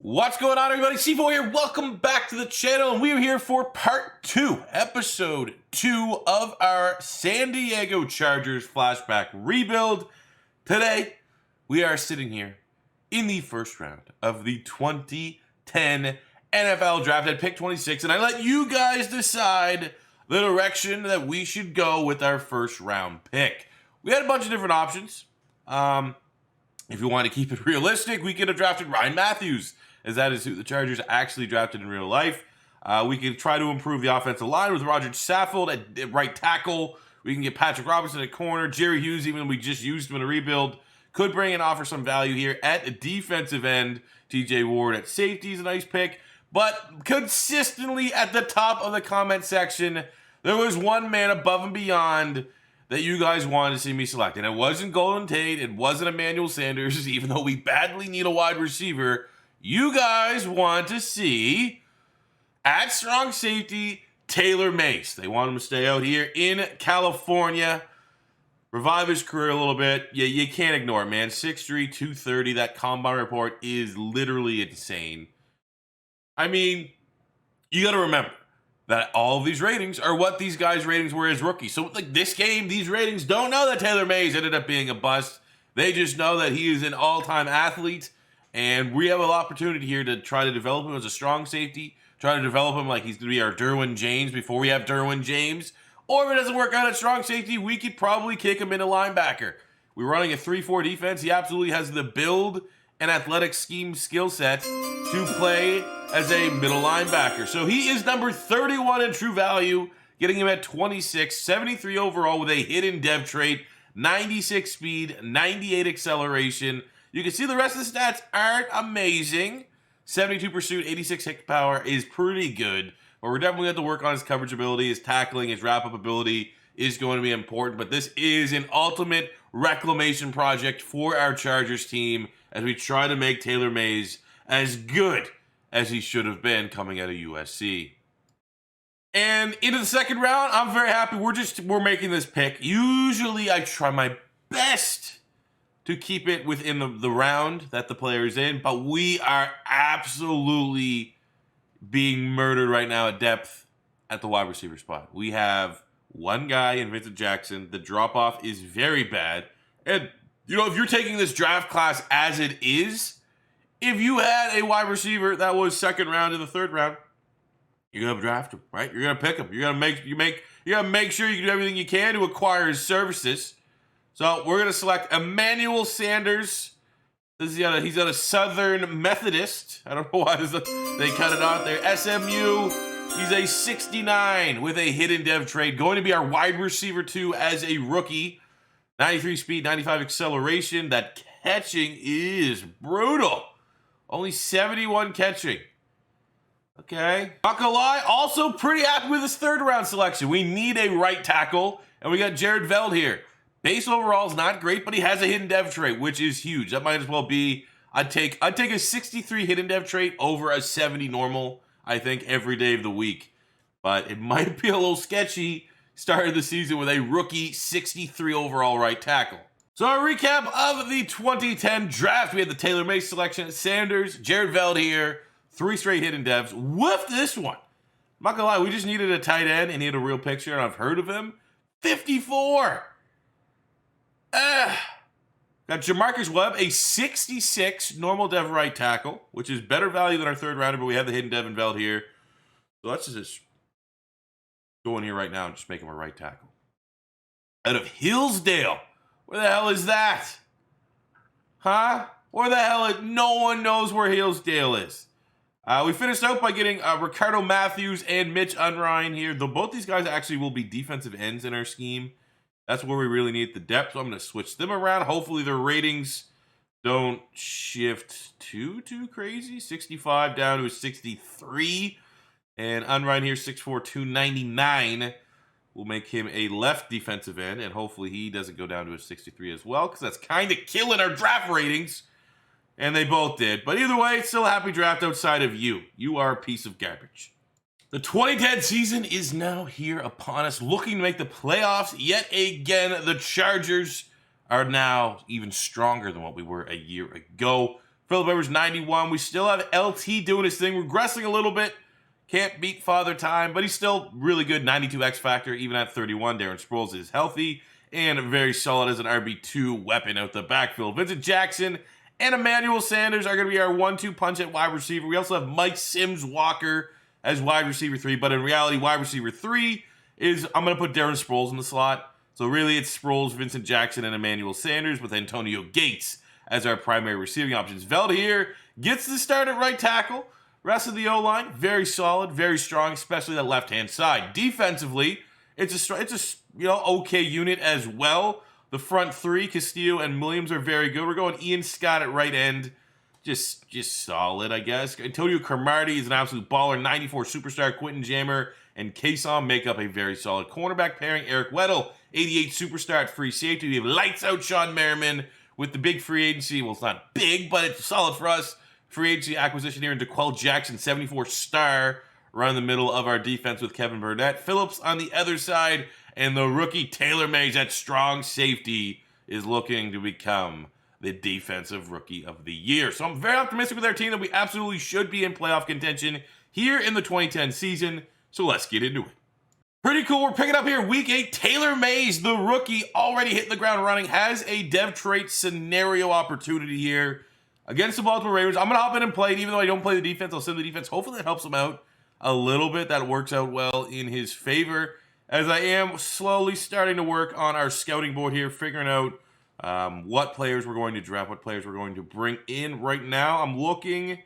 What's going on, everybody? C4 here. Welcome back to the channel, and we are here for part 2, episode 2 of our San Diego Chargers flashback rebuild. Today, we are sitting here in the first round of the 2010 NFL Draft at pick 26, and I let you guys decide the direction that we should go with our first round pick. We had a bunch of different options. If you want to keep it realistic, we could have drafted Ryan Matthews, as that is who the Chargers actually drafted in real life. We could try to improve the offensive line with Roger Saffold at right tackle. We can get Patrick Robinson at corner. Jerry Hughes, even though we just used him in a rebuild, could bring and offer some value here at a defensive end. TJ Ward at safety is a nice pick. But consistently at the top of the comment section, there was one man above and beyond that you guys wanted to see me select. And it wasn't Golden Tate. It wasn't Emmanuel Sanders, even though we badly need a wide receiver. You guys want to see, at strong safety, Taylor Mace. They want him to stay out here in California, revive his career a little bit. You can't ignore it, man. 6'3", 230. That combine report is literally insane. I mean, you got to remember that all of these ratings are what these guys' ratings were as rookies. So, like this game, these ratings don't know that Taylor Mays ended up being a bust. They just know that he is an all-time athlete, and we have an opportunity here to try to develop him as a strong safety, try to develop him like he's going to be our Derwin James before we have Derwin James. Or if it doesn't work out at strong safety, we could probably kick him into linebacker. We're running a 3-4 defense. He absolutely has the build and athletic scheme skill set to play as a middle linebacker. So he is number 31 in true value, getting him at 26, 73 overall with a hidden dev trait, 96 speed, 98 acceleration. You can see the rest of the stats aren't amazing. 72 pursuit, 86 hit power is pretty good, but we're definitely going to have to work on his coverage ability, his tackling, his wrap-up ability is going to be important, but this is an ultimate reclamation project for our Chargers team as we try to make Taylor Mays as good as he should have been coming out of USC. And into the second round, I'm very happy. We're making this pick. Usually I try my best to keep it within the round that the player is in, but we are absolutely being murdered right now at depth at the wide receiver spot. We have one guy in Vincent Jackson. The drop-off is very bad. And, you know, if you're taking this draft class as it is, if you had a wide receiver that was second round in the third round, you're gonna draft him, right? You're gonna pick him. You're gonna make sure you do everything you can to acquire his services. So we're gonna select Emmanuel Sanders. He's got a Southern Methodist. I don't know why they cut it out there. SMU. He's a 69 with a hidden dev trade. Going to be our wide receiver too as a rookie. 93 speed, 95 acceleration. That catching is brutal. Only 71 catching. Okay. Not gonna lie, also pretty happy with this third round selection. We need a right tackle, and we got Jared Veld here. Base overall is not great, but he has a hidden dev trait, which is huge. That might as well be, I'd take a 63 hidden dev trait over a 70 normal, I think, every day of the week. But it might be a little sketchy starting the season with a rookie 63 overall right tackle. So a recap of the 2010 draft. We had the Taylor Mace selection, Sanders, Jared Veld here, 3 straight hidden devs. Woof this one. I'm not gonna lie, we just needed a tight end and he had a real picture and I've heard of him. 54. Got Jamarcus Webb, a 66 normal dev right tackle, which is better value than our third rounder, but we have the hidden dev and Veld here. So let's just go in here right now and just make him a right tackle. Out of Hillsdale. Where the hell is that? Huh? Where the hell? No one knows where Hillsdale is. We finished out by getting Ricardo Matthews and Mitch Unrein here. Though both these guys actually will be defensive ends in our scheme. That's where we really need the depth. So I'm going to switch them around. Hopefully their ratings don't shift too crazy. 65 down to a 63. And Unrein here, 6'4", 299. We'll make him a left defensive end, and hopefully he doesn't go down to a 63 as well, because that's kind of killing our draft ratings. And they both did. But either way, still a happy draft outside of you. You are a piece of garbage. The 2010 season is now here upon us, looking to make the playoffs yet again. The Chargers are now even stronger than what we were a year ago. Phillip Rivers, 91. We still have LT doing his thing, regressing a little bit. Can't beat Father Time, but he's still really good. 92 X Factor, even at 31. Darren Sproles is healthy and very solid as an RB2 weapon out the backfield. Vincent Jackson and Emmanuel Sanders are going to be our 1-2 punch at wide receiver. We also have Mike Sims Walker as wide receiver 3, but in reality, wide receiver 3 is, I'm going to put Darren Sproles in the slot. So really, it's Sproles, Vincent Jackson, and Emmanuel Sanders with Antonio Gates as our primary receiving options. Veld here gets the start at right tackle. Rest of the O-line, very solid, very strong, especially that left-hand side. Defensively, it's a okay unit as well. The front three, Castillo and Williams, are very good. We're going Ian Scott at right end. Just solid, I guess. Antonio Cromartie is an absolute baller. 94 superstar. Quentin Jammer and Kason make up a very solid cornerback pairing. Eric Weddle, 88 superstar at free safety. We have lights out Sean Merriman with the big free agency. Well, it's not big, but it's solid for us. Free agency acquisition here in DeQuell Jackson, 74 star, right in the middle of our defense with Kevin Burnett. Phillips on the other side, and the rookie Taylor Mays at strong safety is looking to become the defensive rookie of the year. So I'm very optimistic with our team that we absolutely should be in playoff contention here in the 2010 season. So let's get into it. Pretty cool. We're picking up here week 8. Taylor Mays, the rookie, already hitting the ground running, has a dev trait scenario opportunity here against the Baltimore Ravens. I'm going to hop in and play it. Even though I don't play the defense, I'll send the defense. Hopefully that helps him out a little bit. That works out well in his favor, as I am slowly starting to work on our scouting board here, figuring out what players we're going to draft, what players we're going to bring in. Right now, I'm looking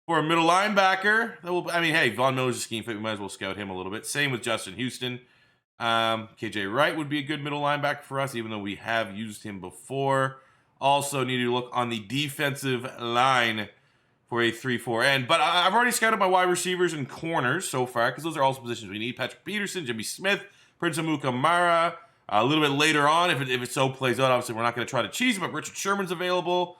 for a middle linebacker. Hey, Von Miller's a scheme fit. We might as well scout him a little bit. Same with Justin Houston. KJ Wright would be a good middle linebacker for us, even though we have used him before. Also need to look on the defensive line for a 3-4 end. But I've already scouted my wide receivers and corners so far, because those are also positions we need. Patrick Peterson, Jimmy Smith, Prince Amukamara. A little bit later on, if it so plays out, obviously we're not going to try to cheese him, but Richard Sherman's available.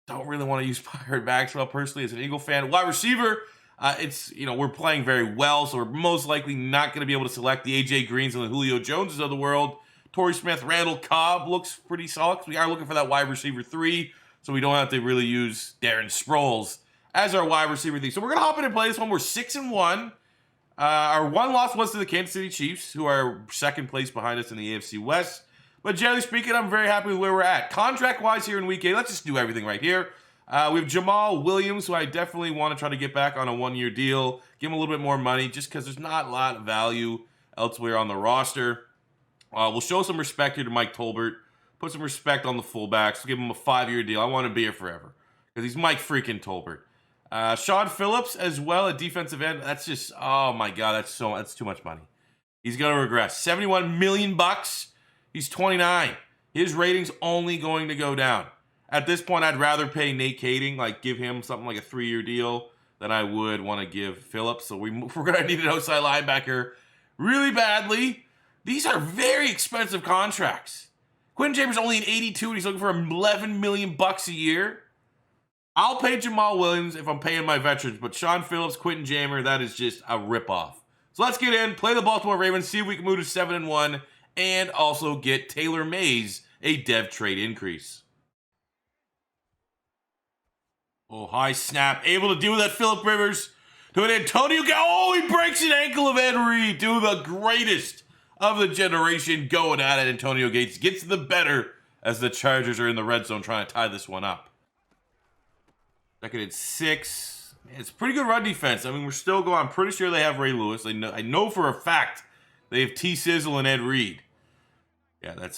Don't really want to use Pirate Maxwell personally as an Eagle fan. Wide receiver, we're playing very well, so we're most likely not going to be able to select the A.J. Greens and the Julio Joneses of the world. Torrey Smith, Randall Cobb looks pretty solid, because we are looking for that wide receiver 3, so we don't have to really use Darren Sproles as our wide receiver 3. So we're going to hop in and play this one. We're 6-1. Our one loss was to the Kansas City Chiefs, who are second place behind us in the AFC West. But generally speaking, I'm very happy with where we're at. Contract-wise here in Week 8, let's just do everything right here. We have Jamal Williams, who I definitely want to try to get back on a one-year deal. Give him a little bit more money, just because there's not a lot of value elsewhere on the roster. We'll show some respect here to Mike Tolbert. Put some respect on the fullbacks. We'll give him a 5-year deal. I want to be here forever, because he's Mike freaking Tolbert. Sean Phillips as well at defensive end. That's just, oh my God, that's too much money. He's going to regress. $71 million. He's 29. His rating's only going to go down. At this point, I'd rather pay Nate Kading, give him something like a 3-year deal, than I would want to give Phillips. So we're going to need an outside linebacker really badly. These are very expensive contracts. Quentin Jammer's only an 82, and he's looking for $11 million a year. I'll pay Jamal Williams if I'm paying my veterans, but Sean Phillips, Quentin Jammer, that is just a ripoff. So let's get in, play the Baltimore Ravens, see if we can move to 7-1, and also get Taylor Mays a dev trade increase. Oh, high snap. Able to deal with that Phillip Rivers to an Antonio. Oh, he breaks an ankle of Ed Reed. Do the greatest of the generation going at it. Antonio Gates gets the better as the Chargers are in the red zone trying to tie this one up. Second and 6. Man, it's pretty good run defense. I mean, we're still going. I'm pretty sure they have Ray Lewis. I know for a fact they have T. Sizzle and Ed Reed. Emmanuel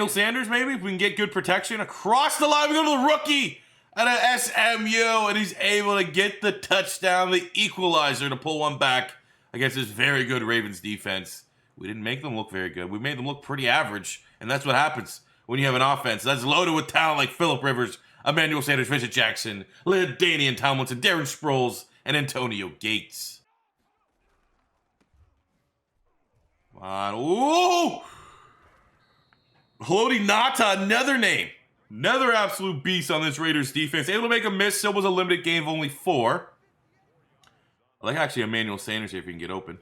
Sanders, maybe, if we can get good protection. Across the line, we go to the rookie at an SMU, and he's able to get the touchdown, the equalizer, to pull one back against this very good Ravens defense. We didn't make them look very good. We made them look pretty average, and that's what happens when you have an offense that's loaded with talent like Phillip Rivers, Emmanuel Sanders, Vincent Jackson, LaDainian Tomlinson, Darren Sproles, and Antonio Gates. Come on. Ooh! Haloti Ngata, another name. Another absolute beast on this Raiders defense. Able to make a miss. Still was a limited game of only 4. I like actually Emmanuel Sanders here if he can get open.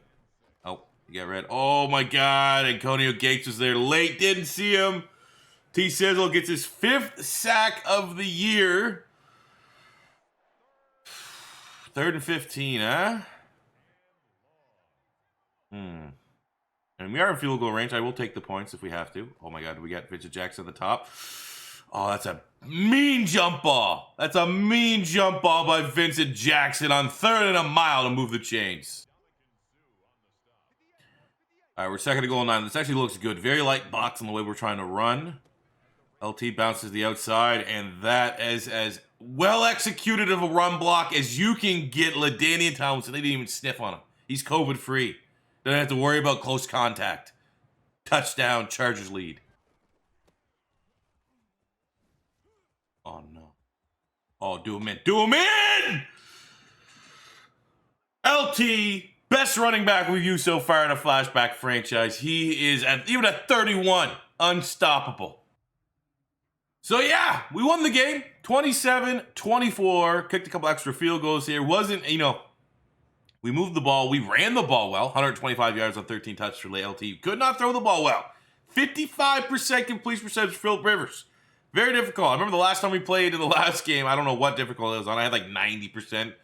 Oh, he got red. Oh my God. Antonio Gates was there late. Didn't see him. T-Sizzle gets his 5th sack of the year. 3rd and 15, huh? And we are in field goal range. I will take the points if we have to. Oh my God, we got Vincent Jackson at the top. Oh, that's a mean jump ball. That's a mean jump ball by Vincent Jackson on 3rd and a mile to move the chains. All right, we're 2nd and goal 9. This actually looks good. Very light box on the way we're trying to run. LT bounces the outside, and that is as well executed of a run block as you can get. LaDainian Tomlinson, they didn't even sniff on him. He's COVID-free. Don't have to worry about close contact. Touchdown, Chargers lead. Oh, no. Oh, do him in. Do him in! LT, best running back we've used so far in a flashback franchise. He is, even at 31, unstoppable. So, yeah, we won the game. 27-24. Kicked a couple extra field goals here. Wasn't, we moved the ball. We ran the ball well. 125 yards on 13 touches for LT. Could not throw the ball well. 55% completion percentage for Phillip Rivers. Very difficult. I remember the last time we played in the last game, I don't know what difficult it was on. I had like 90%.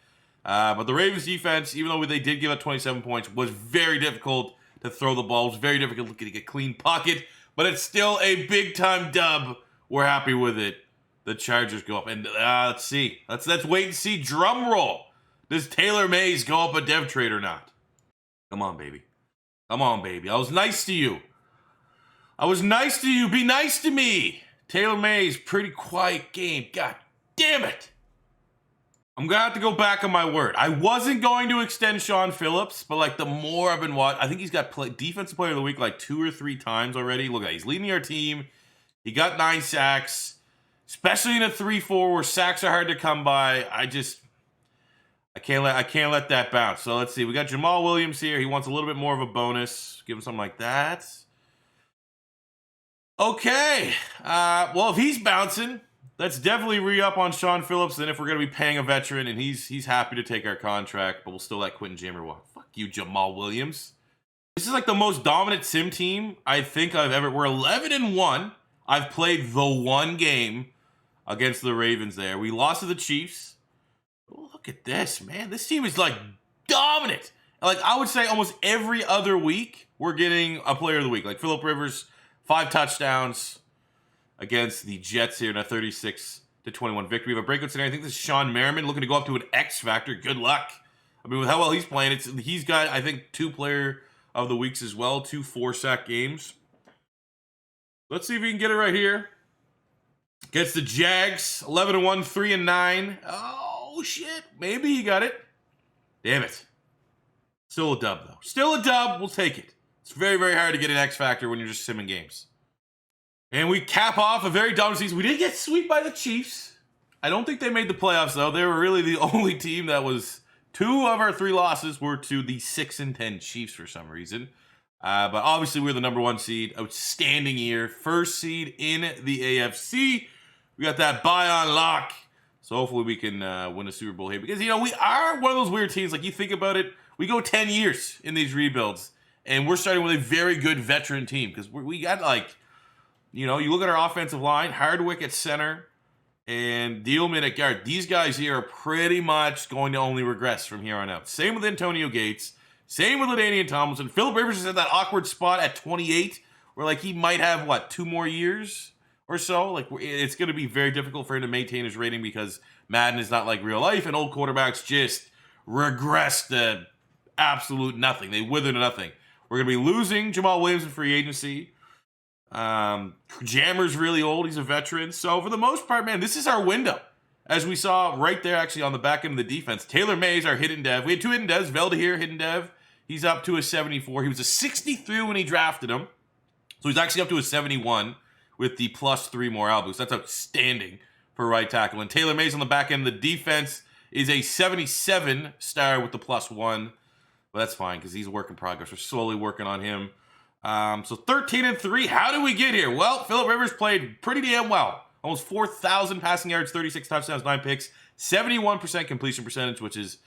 But the Ravens defense, even though they did give up 27 points, was very difficult to throw the ball. It was very difficult to get a clean pocket. But it's still a big-time dub. We're happy with it. The Chargers go up. And let's see. Let's wait and see. Drum roll. Does Taylor Mays go up a dev trade or not? Come on, baby. Come on, baby. I was nice to you. I was nice to you. Be nice to me. Taylor Mays, pretty quiet game. God damn it. I'm going to have to go back on my word. I wasn't going to extend Sean Phillips, but like the more I've been watching, I think he's got defensive player of the week like 2 or 3 times already. Look at that. He's leading our team. He got 9 sacks, especially in a 3-4 where sacks are hard to come by. I can't let that bounce. So let's see. We got Jamal Williams here. He wants a little bit more of a bonus. Give him something like that. Okay. Well, if he's bouncing, let's definitely re-up on Sean Phillips. Then if we're going to be paying a veteran, and he's happy to take our contract, but we'll still let Quentin Jammer walk. Fuck you, Jamal Williams. This is like the most dominant sim team I think I've ever. We're 11-1. I've played the one game against the Ravens there. We lost to the Chiefs. Oh, look at this, man. This team is like dominant. Like I would say almost every other week, we're getting a player of the week. Like Phillip Rivers, 5 touchdowns against the Jets here in a 36-21 victory. We have a breakout tonight. I think this is Sean Merriman looking to go up to an X factor. Good luck. I mean, with how well he's playing, he's got, I think, 2 player of the weeks as well. 2 4-sack games. Let's see if we can get it right here. Gets the Jags, 11-1, 3-9. Oh, shit. Maybe he got it. Damn it. Still a dub, though. Still a dub. We'll take it. It's very, very hard to get an X factor when you're just simming games. And we cap off a very dominant season. We did get swept by the Chiefs. I don't think they made the playoffs, though. They were really the only team that was... 2 of our 3 losses were to the 6-10 Chiefs for some reason. But obviously, we're the number 1 seed. Outstanding year. First seed in the AFC. We got that bye on lock. So hopefully we can win a Super Bowl here. Because, we are one of those weird teams. Like, you think about it, we go 10 years in these rebuilds. And we're starting with a very good veteran team. Because we got, like, you look at our offensive line. Hardwick at center. And Dealman at guard. These guys here are pretty much going to only regress from here on out. Same with Antonio Gates. Same with LaDainian Tomlinson. Phillip Rivers is at that awkward spot at 28, where like he might have 2 more years or so. Like it's going to be very difficult for him to maintain his rating because Madden is not like real life, and old quarterbacks just regress to absolute nothing. They wither to nothing. We're going to be losing Jamal Williams in free agency. Jammer's really old. He's a veteran. So for the most part, man, this is our window. As we saw right there, actually on the back end of the defense, Taylor Mays, our hidden dev. We had 2 hidden devs. Veld here, hidden dev. He's up to a 74. He was a 63 when he drafted him. So he's actually up to a 71 with the +3 morale boost. That's outstanding for right tackle. And Taylor Mays on the back end of the defense is a 77 star with the +1. But that's fine because he's a work in progress. We're slowly working on him. So 13-3. How did we get here? Well, Phillip Rivers played pretty damn well. Almost 4,000 passing yards, 36 touchdowns, 9 picks, 71% completion percentage, which is,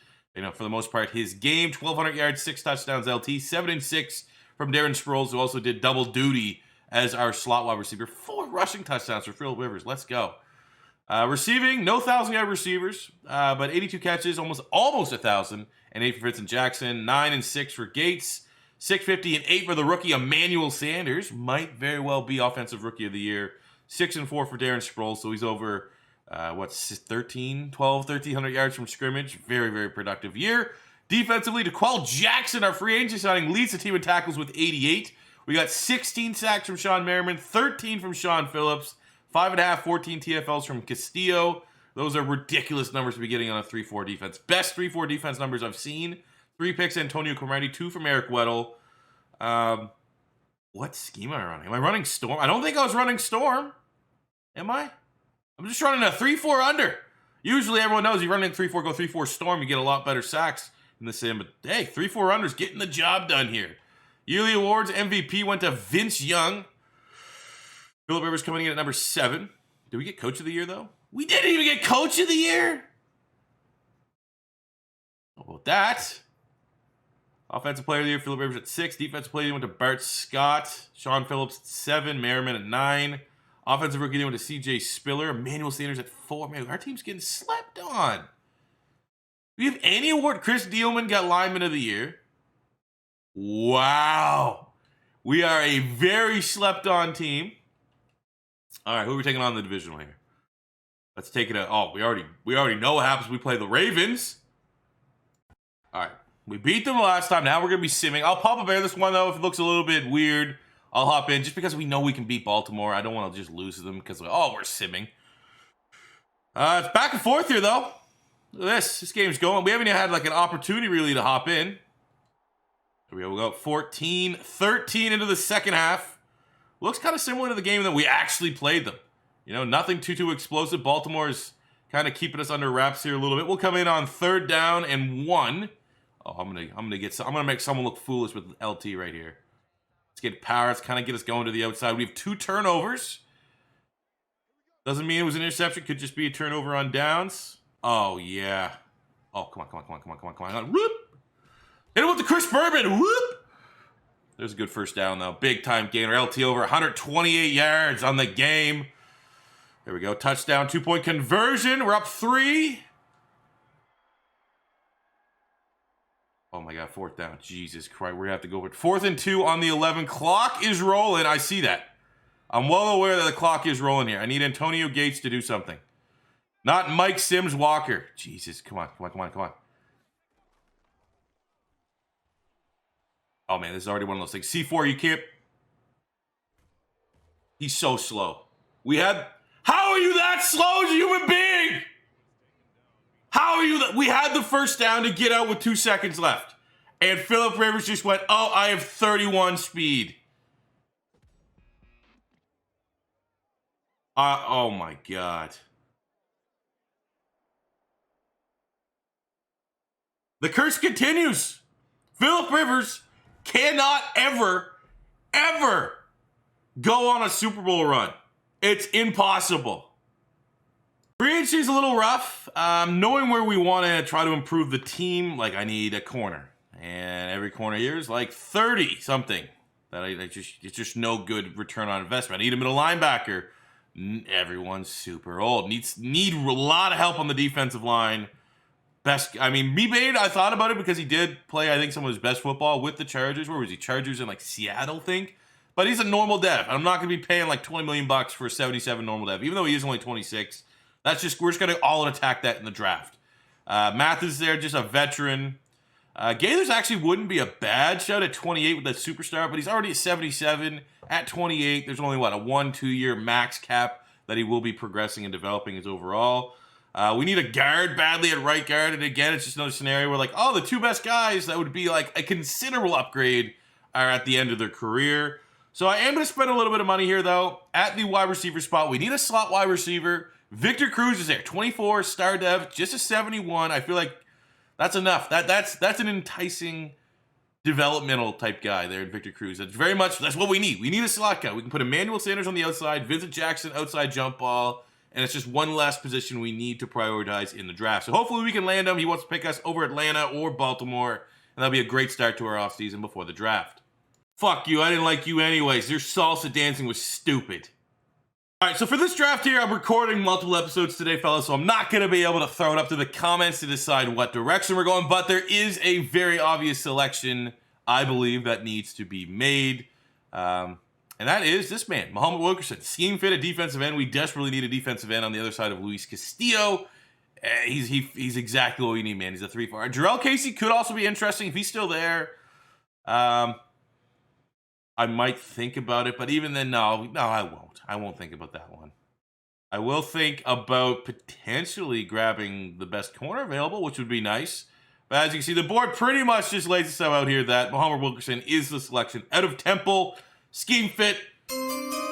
for the most part, his game. 1,200 yards, 6 touchdowns, LT, 7-6 from Darren Sproles, who also did double duty as our slot wide receiver. 4 rushing touchdowns for Phillip Rivers. Let's go. Receiving, no 1,000-yard receivers, but 82 catches, almost 1,000, and 8 for Fitz and Jackson. 9 and 6 for Gates. 650 and 8 for the rookie Emmanuel Sanders. Might very well be Offensive Rookie of the Year. 6 and 4 for Darren Sproles, so he's over, 1,300 yards from scrimmage. Very, very productive year. Defensively, DeQuell Jackson, our free agent signing, leads the team in tackles with 88. We got 16 sacks from Sean Merriman, 13 from Sean Phillips, 5.5, 14 TFLs from Castillo. Those are ridiculous numbers to be getting on a 3-4 defense. Best 3-4 defense numbers I've seen. 3 picks, Antonio Cromartie, 2 from Eric Weddle. What scheme am I running? Am I running Storm? I don't think I was running Storm. Am I? I'm just running a 3-4 under. Usually everyone knows you run in 3-4, go 3-4 Storm, you get a lot better sacks in the same. But hey, 3-4 unders getting the job done here. Yearly awards, MVP went to Vince Young. Phillip Rivers coming in at number 7. Did we get Coach of the Year, though? We didn't even get Coach of the Year? How about that? Offensive Player of the Year, Phillip Rivers at 6. Defensive Player of the Year went to Bart Scott. Sean Phillips at 7. Merriman at 9. Offensive Rookie of the Year went to C.J. Spiller. Emmanuel Sanders at 4. Man, our team's getting slept on. Do we have any award? Chris Dealman got Lineman of the Year. Wow. We are a very slept-on team. All right, who are we taking on in the divisional here? Let's take it out. Oh, we already know what happens. We play the Ravens. All right. We beat them last time. Now we're going to be simming. I'll pop a bear this one, though. If it looks a little bit weird, I'll hop in just because we know we can beat Baltimore. I don't want to just lose to them because, we're simming. It's back and forth here, though. Look at this. This game's going. We haven't even had, an opportunity, really, to hop in. Here we go. We'll go 14-13 into the second half. Looks kind of similar to the game that we actually played them. Nothing too explosive. Baltimore's kind of keeping us under wraps here a little bit. We'll come in on 3rd down and 1. Oh, I'm gonna make someone look foolish with LT right here. Let's get power. Let's kind of get us going to the outside. We have 2 turnovers. Doesn't mean it was an interception. Could just be a turnover on downs. Oh yeah. Oh, come on. Whoop! Hit it with the Chris Bourbon. Whoop! There's a good first down though. Big time gainer. LT over 128 yards on the game. There we go. Touchdown. 2-point conversion. We're up 3. Oh my God, 4th down. Jesus Christ, we're going to have to go with 4th and 2 on the 11. Clock is rolling. I see that. I'm well aware that the clock is rolling here. I need Antonio Gates to do something. Not Mike Sims Walker. Jesus, come on. Oh man, this is already one of those things. C4, you can't. He's so slow. How are you that slow as a human being? How are you that? We had the first down to get out with 2 seconds left. And Phillip Rivers just went, oh, I have 31 speed. Oh my God. The curse continues. Phillip Rivers cannot ever go on a Super Bowl run. It's impossible. Free agency is a little rough. Knowing where we want to try to improve the team, I need a corner. And every corner here is 30 something. It's just no good return on investment. I need a middle linebacker. Everyone's super old. Need a lot of help on the defensive line. Mebane, I thought about it because he did play, I think, some of his best football with the Chargers. Where was he? Chargers in Seattle, think. But he's a normal dev. I'm not going to be paying $20 million for a 77 normal dev, even though he is only 26. We're just going to all attack that in the draft. Mathis is there, just a veteran. Gaithers actually wouldn't be a bad shot at 28 with that superstar, but he's already at 77. At 28, there's only, a 1-2 year max cap that he will be progressing and developing his overall. We need a guard badly at right guard, and again, it's just another scenario where the 2 best guys that would be a considerable upgrade are at the end of their career. So I am going to spend a little bit of money here, though. At the wide receiver spot, we need a slot wide receiver. Victor Cruz is there, 24, star dev, just a 71. I feel like that's enough. That's an enticing developmental type guy there in Victor Cruz. That's what we need. We need a slot guy. We can put Emmanuel Sanders on the outside, Vincent Jackson outside jump ball, and it's just one less position we need to prioritize in the draft. So hopefully we can land him. He wants to pick us over Atlanta or Baltimore, and that'll be a great start to our offseason before the draft. Fuck you, I didn't like you anyways. Your salsa dancing was stupid. Alright, so for this draft here, I'm recording multiple episodes today, fellas, so I'm not going to be able to throw it up to the comments to decide what direction we're going, but there is a very obvious selection, I believe, that needs to be made. And that is this man, Muhammad Wilkerson. Scheme fit at defensive end. We desperately need a defensive end on the other side of Luis Castillo. He's exactly what we need, man. He's a 3-4. Jarrell Casey could also be interesting if he's still there. I might think about it, but even then, no, I won't. I won't think about that one. I will think about potentially grabbing the best corner available, which would be nice. But as you can see, the board pretty much just lays itself out here that Muhammad Wilkerson is the selection out of Temple. Scheme fit,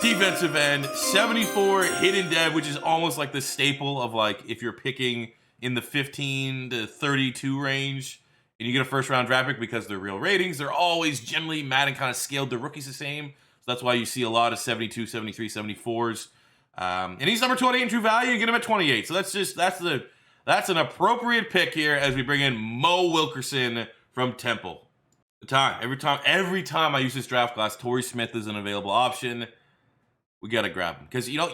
defensive end, 74 hidden dev, which is almost like the staple of like if you're picking in the 15 to 32 range. And you get a first-round draft pick because they're real ratings. They're always generally, Madden kind of scaled the rookies the same. So that's why you see a lot of 72, 73, 74s. And he's number 28 in true value. You get him at 28. So that's an appropriate pick here as we bring in Mo Wilkerson from Temple. Every time I use this draft class, Torrey Smith is an available option. We got to grab him. Because, you know,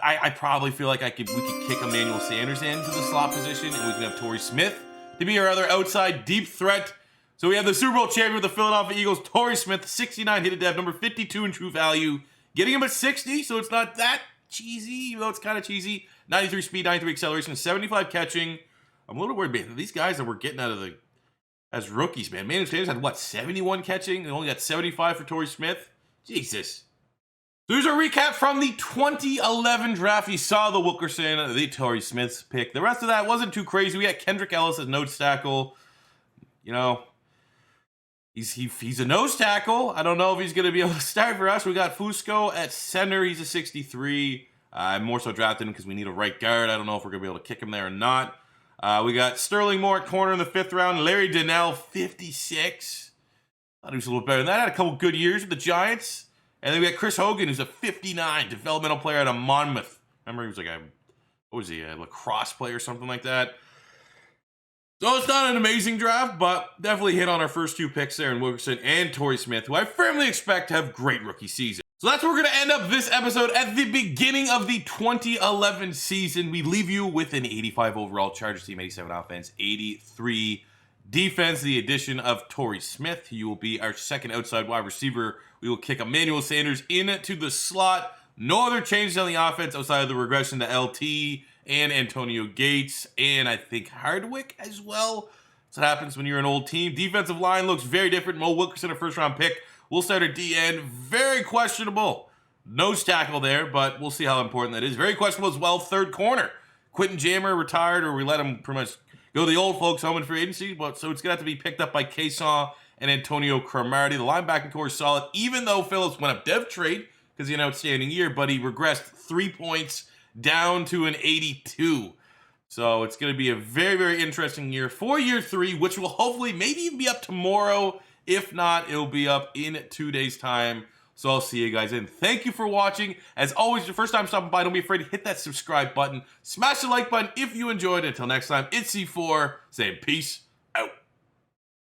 I probably feel like we could kick Emmanuel Sanders into the slot position and we can have Torrey Smith to be our other outside deep threat. So we have the Super Bowl champion with the Philadelphia Eagles, Torrey Smith, 69 hit dev, number 52 in true value. Getting him at 60, so it's not that cheesy, even though it's kind of cheesy. 93 speed, 93 acceleration, 75 catching. I'm a little worried, man. These guys that we're getting out of as rookies, man. Emmanuel Sanders had, what, 71 catching? They only got 75 for Torrey Smith? Jesus. So here's a recap from the 2011 draft. You saw the Wilkerson, the Torrey Smith's pick. The rest of that wasn't too crazy. We got Kendrick Ellis as nose tackle. You know, he's a nose tackle. I don't know if he's going to be able to start for us. We got Fusco at center. He's a 63. I'm more so drafted him because we need a right guard. I don't know if we're going to be able to kick him there or not. We got Sterling Moore at corner in the 5th round. Larry Donnell, 56. I thought he was a little better than that. Had a couple good years with the Giants. And then we got Chris Hogan, who's a 59, developmental player out of Monmouth. Remember, he was like a lacrosse player or something like that. So it's not an amazing draft, but definitely hit on our first two picks there in Wilkerson and Torrey Smith, who I firmly expect to have great rookie seasons. So that's where we're going to end up this episode. At the beginning of the 2011 season, we leave you with an 85 overall Chargers team, 87 offense, 83 defense. The addition of Torrey Smith. He will be our second outside wide receiver. We will kick Emmanuel Sanders into the slot. No other changes on the offense outside of the regression to LT and Antonio Gates, and I think Hardwick as well. That's what happens when you're an old team. Defensive line looks very different. Mo Wilkerson, a first-round pick. We'll start at DN. Very questionable nose tackle there, but we'll see how important that is. Very questionable as well. Third corner. Quentin Jammer retired, or we let him pretty much go the old folks home in free agency, but so it's going to have to be picked up by Kason and Antonio Cromartie. The linebacking core is solid, even though Phillips went up dev trade because he had an outstanding year, but he regressed 3 points down to an 82. So it's going to be a very, very interesting year for year 3, which will hopefully maybe even be up tomorrow. If not, it'll be up in 2 days' time. So I'll see you guys then. Thank you for watching. As always, your first time stopping by, don't be afraid to hit that subscribe button. Smash the like button if you enjoyed it. Until next time, it's C4 saying peace out.